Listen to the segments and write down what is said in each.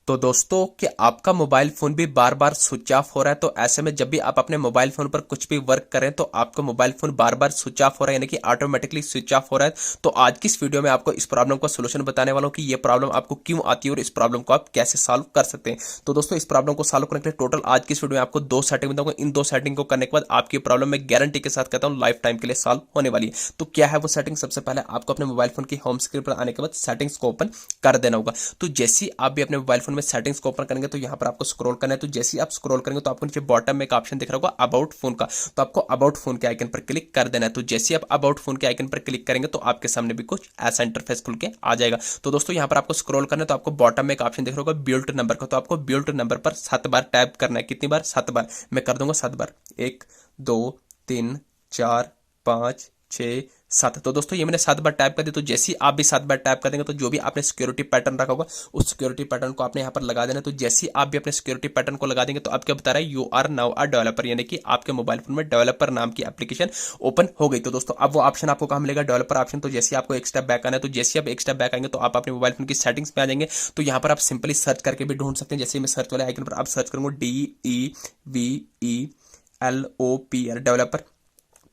तो दोस्तों कि आपका मोबाइल फोन भी बार बार स्विच ऑफ हो रहा है, तो ऐसे में जब भी आप अपने मोबाइल फोन पर कुछ भी वर्क करें तो आपका मोबाइल फोन बार बार स्विच ऑफ हो रहा है, यानी कि ऑटोमेटिकली स्विच ऑफ हो रहा है। तो आज की इस वीडियो में आपको इस प्रॉब्लम का सोल्यूशन बताने वाला हूं कि ये प्रॉब्लम आपको क्यों आती है और इस प्रॉब्लम को आप कैसे सॉल्व कर सकते हैं। तो दोस्तों इस प्रॉब्लम को सॉल्व करने के लिए टोटल आज की इस वीडियो में आपको दो सेटिंग बताऊंगा। इन दो सेटिंग को करने के बाद आपकी प्रॉब्लम में गारंटी के साथ कहता हूं लाइफ टाइम के लिए सॉल्व होने वाली है। तो क्या है वो सेटिंग? सबसे पहले आपको अपने मोबाइल फोन की होम स्क्रीन पर आने के बाद सेटिंग्स को ओपन कर देना होगा। तो जैसे ही आप भी अपने मोबाइल फोन में सेटिंग्स को ओपन करेंगे तो यहाँ पर आपको स्क्रॉल करना है। तो जैसे ही आप स्क्रॉल करेंगे तो आपको नीचे बॉटम में एक ऑप्शन दिख रहा होगा अबाउट फोन का, तो आपको अबाउट फोन के आइकन पर क्लिक कर देना है। तो जैसे ही आप अबाउट फोन के आइकन पर क्लिक करेंगे तो आपके सामने भी कुछ ऐसा इंटरफेस खुल के आ जाएगा। तो दोस्तों यहाँ पर आपको स्क्रॉल करना है, तो आपको बॉटम में एक ऑप्शन दिख रहा होगा बिल्ट नंबर का, तो आपको बिल्ट नंबर पर 7 बार टैप करना है। कितनी बार? 7 बार। मैं कर दूंगा 7 बार। 1 2 3 4 5 6 7। तो दोस्तों ये मैंने 7 बार टाइप कर दी। तो जैसे ही आप भी 7 बार टाइप कर देंगे तो जो भी आपने सिक्योरिटी पैटर्न रखा होगा उस सिक्योरिटी पैटर्न को आपने यहाँ पर लगा देना। तो जैसे ही आप भी अपने सिक्योरिटी पैटर्न को लगा देंगे तो आप क्या बता रहा है, you are now a developer, यानी कि आपके मोबाइल फोन में डेवलपर नाम की एप्लीकेशन ओपन हो गई। तो दोस्तों अब वो ऑप्शन आपको कहाँ मिलेगा? Developer option. तो जैसे आपको एक स्टेप बैक आना है, तो जैसे आप एक स्टेप बैक आएंगे तो आप अपने मोबाइल फोन की सेटिंग्स में आ जाएंगे। तो यहाँ पर आप सिंपली सर्च करके भी ढूंढ सकते हैं। जैसे मैं सर्च वाले आइकन पर आप सर्च करूंगा DEVELOPR डेवलपर।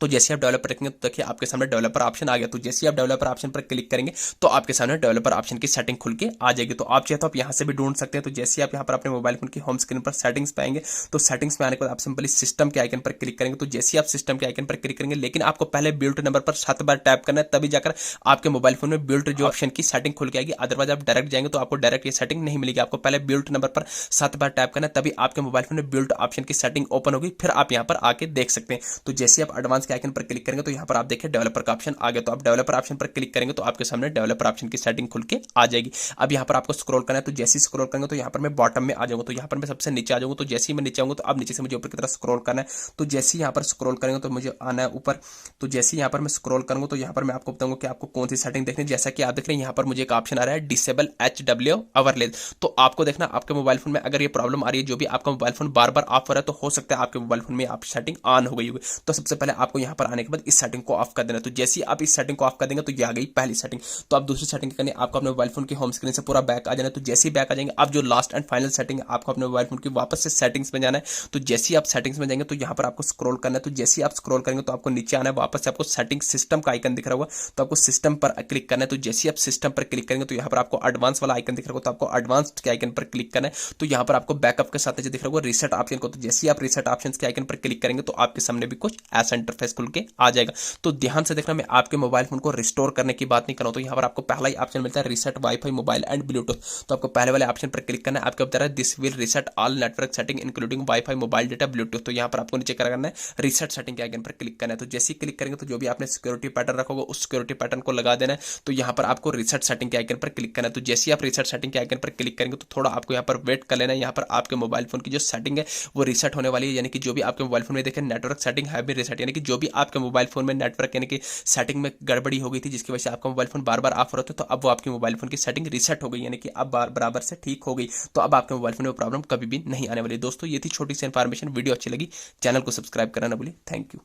तो जैसे आप डेवलपर रखेंगे तो देखिए आपके सामने डेवलपर ऑप्शन आ गया। तो जैसे आप डेवलपर ऑप्शन पर क्लिक करेंगे तो आपके सामने डेवलपर ऑप्शन की सेटिंग खुल के आ जाएगी। तो आप चाहे तो आप यहां से भी ढूंढ सकते हैं। तो जैसे आप यहां पर अपने मोबाइल फोन की होम स्क्रीन पर सेटिंग्स पे आएंगे तो सेटिंग्स में आने के बाद आप सिंपली सिस्टम के आइकन पर क्लिक करेंगे। तो जैसे आप सिस्टम के आइकन पर क्लिक करेंगे, लेकिन आपको पहले बिल्ट नंबर पर 7 बार टैप करना है, तभी जाकर आपके मोबाइल फोन में बिल्ट जो ऑप्शन की सेटिंग खुल के आएगी। अदरवाइज आप डायरेक्ट जाएंगे तो आपको डायरेक्ट ये सेटिंग नहीं मिलेगी। आपको पहले बिल्ट नंबर पर 7 बार टैप करना है, तभी आपके मोबाइल फोन में बिल्ट ऑप्शन की सेटिंग ओपन होगी। फिर आप यहां पर आके देख सकते हैं। तो जैसे आप एडवांस के आइकन पर क्लिक करेंगे तो यहाँ पर आप देखिए डेवलपर का ऑप्शन आ गया। तो आप डेवलपर ऑप्शन पर क्लिक करेंगे तो आपके सामने डेवलपर ऑप्शन की सेटिंग खुल के आ जाएगी। अब यहाँ पर आपको स्क्रॉल करना है। तो जैसे ही स्क्रॉल करेंगे तो यहाँ पर मैं बॉटम में आ जाऊंगा। तो यहाँ पर मैं सबसे नीचे आ जाऊंगा। तो जैसे ही मैं नीचे आऊंगा तो अब नीचे से मुझे ऊपर की तरफ स्क्रॉल करना है। तो जैसे ही यहाँ पर स्क्रॉल करेंगे तो मुझे आना है ऊपर। तो जैसे ही यहाँ पर मैं स्क्रॉल करूंगा तो यहाँ पर मैं आपको बताऊंगा कि आपको कौन सी सेटिंग देखनी है। जैसा कि आप देख रहे हैं यहाँ पर मुझे एक ऑप्शन आ रहा है डिसेबल HW ओवरलेज। तो आपको देखना आपके मोबाइल फोन में अगर ये प्रॉब्लम आ रही है, जो भी आपका mobile phone bar bar of हो रहा है, तो हो सकता है आपके मोबाइल फोन में आप सेटिंग ऑन हो गई होगी। तो सबसे पहले आपको यहाँ पर आने के बाद इस सेटिंग को ऑफ कर देना। तो जैसे आप इस सेटिंग को ऑफ कर देंगे तो ये आ गई पहली सेटिंग। तो आप दूसरी सेटिंग करनी है, आपको अपने मोबाइल फोन की होम स्क्रीन से पूरा बैक आ जाना है। तो जैसे ही बैक आ जाएंगे, आप जो लास्ट एंड फाइनल सेटिंग है आपको अपने मोबाइल फोन की वापस से सेटिंग्स में जाना है। तो जैसे ही आप सेटिंग्स में जाएंगे तो यहाँ पर आपको स्क्रॉल करना है। तो जैसे ही आप स्क्रॉल करेंगे तो आपको नीचे आना है, वापस से आपको सेटिंग सिस्टम का आइकन दिख रहा होगा, तो आपको सिस्टम पर क्लिक करना है। तो जैसे ही आप सिस्टम पर क्लिक करेंगे तो यहाँ पर आपको एडवांस वाला आइकन दिख रहा होगा, तो आपको एडवांस्ड के आइकन पर क्लिक करना है। तो यहाँ पर आपको बैकअप के साथ दिख रहा होगा रीसेट ऑप्शन को। तो जैसे ही आप रीसेट ऑप्शन के आइकन पर क्लिक करेंगे तो आपके सामने भी कुछ ऐसा इंटरफेस खुल के आ जाएगा। तो ध्यान से देखना, मैं आपके मोबाइल फोन को रिस्टोर करने की बात नहीं कर रहा हूं। तो यहाँ पर आपको पहला ही ऑप्शन मिलता है reset wifi mobile and Bluetooth. तो आपको पहले वाले ऑप्शन पर क्लिक करना है। आपको बता रहा है this will reset all network setting including wifi mobile data Bluetooth. तो यहाँ पर आपको नीचे क्या करना है, रीसेट सेटिंग के आइकन पर क्लिक करना है। तो जैसे ही क्लिक करेंगे तो जो भी आपने सिक्योरिटी पैटर्न रखा होगा उस सिक्योरिटी पैटर्न को लगा देना है। तो यहाँ पर आपको रीसेट सेटिंग के आइकन पर क्लिक करना है। तो जैसे ही आप रीसेट सेटिंग के आइकन पर क्लिक करेंगे तो थोड़ा आपको यहाँ पर वेट कर लेना है। यहाँ पर आपके मोबाइल फोन की जो सेटिंग है वो रीसेट होने वाली है, यानी कि जो भी आपके मोबाइल फोन में देखें नेटवर्क सेटिंग है भी रीसेट, यानी कि जो भी आपके मोबाइल फोन में नेटवर्क यानी कि सेटिंग में गड़बड़ी हो गई थी जिसकी वजह से आपका mobile phone bar bar of हो रहा था, तो अब वो आपके मोबाइल फोन की सेटिंग रीसेट हो गई, यानी कि अब बराबर से ठीक हो गई। तो अब आपके मोबाइल फोन में प्रॉब्लम कभी भी नहीं आने वाली। दोस्तों ये थी छोटी सी इन्फॉर्मेशन। वीडियो अच्छी लगी चैनल को सब्सक्राइब करना ना भूलिए। Thank you.